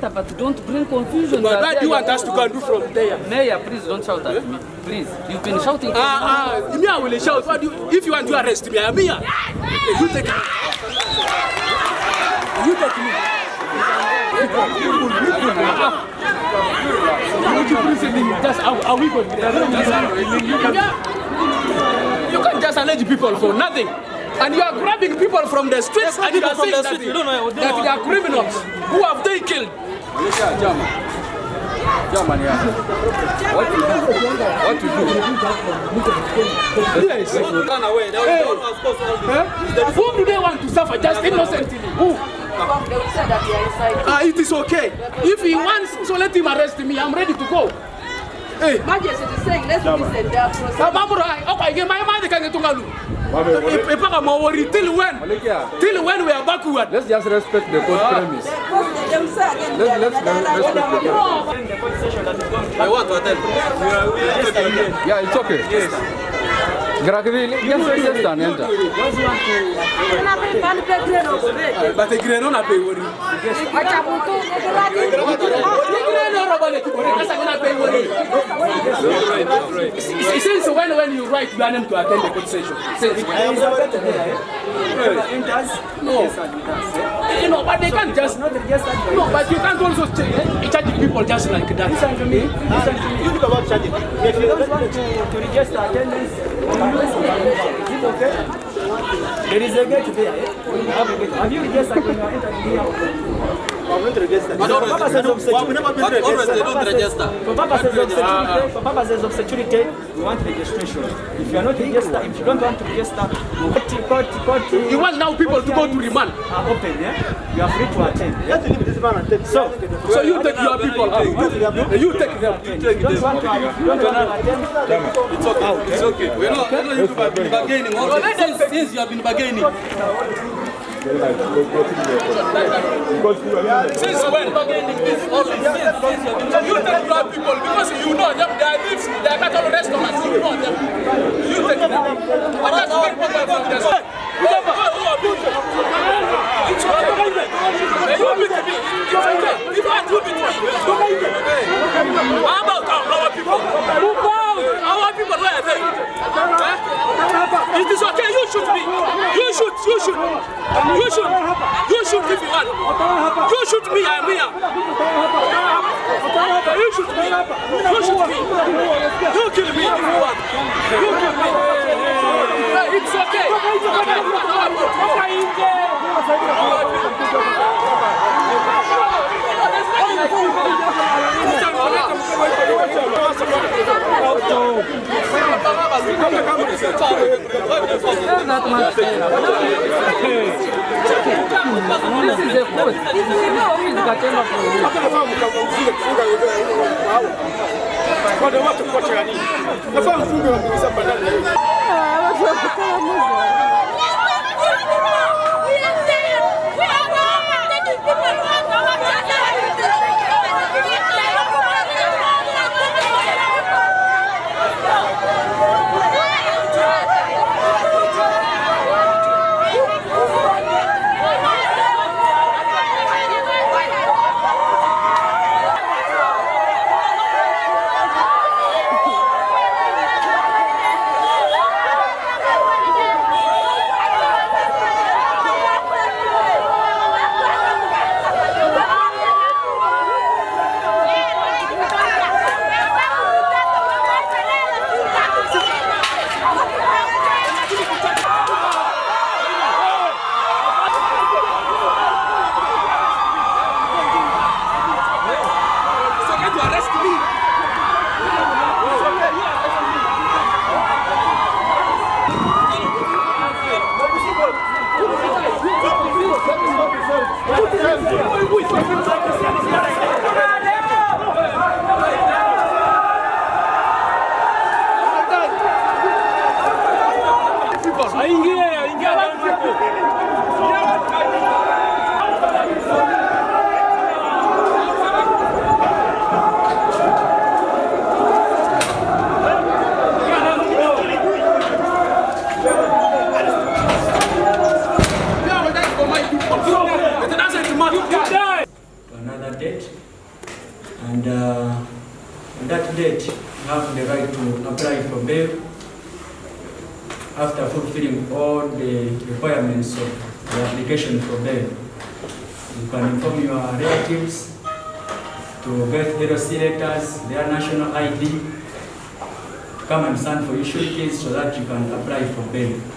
matter, but don't bring confusion. But what do you want us to go and do from there? Mayor, please don't shout at me. Please, you've been shouting. Me, I will shout. What do you, if you want to arrest me, I'm here. You take me. You take me. Are we going? You can't just allege people for nothing. And you are grabbing people from the streets and you are saying that they are criminals. Who have they killed? German, yeah. What to do? Yes. Who do they want to suffer? Just innocently. Who? It is okay. If he wants, so let him arrest me. I'm ready to go. Hey. Majesty is saying, let's listen their process. Till when? Till when we are backward? Let's just respect the court premise. Let's respect the court. I want to attend. Yeah, it's okay. Yes. Gradually, just stand and enter. But the Grenona pay worry. Since when you write, you are them to attend the court session? No, but they can't just. No, but you can't also charge people just like that. Listen to me. You think about charging. If you don't want to register attendance, is it okay? There is a gate there. Have you registered when you are entering here? I'm not registered. For purposes of security. For purposes of security, we want registration. If you are not registered, if you don't want to register, court. You want now people to go to remand? Are open, yeah? You are free to attend. Yeah? So you take your people out. You take them. If you don't want to attend, It's okay. We're not bargaining. Since you have been bargaining. Since when? You take black people because you know them, they are lives, they are cattle restaurants, you know them. You take them. But that's why people don't understand. It's okay. You beat me. It's okay. If I do beat me. How about our people? Our people, where are they? It is okay, you shoot me. You shoot. You shoot if you want. You shoot me, I'm here. You shoot me. You shoot me. You kill me if you want. You kill me. It's okay. This is a court. date, and on that date you have the right to apply for bail after fulfilling all the requirements of the application for bail. You can inform your relatives to get LOC letters, their national ID, come and stand for issue keys so that you can apply for bail.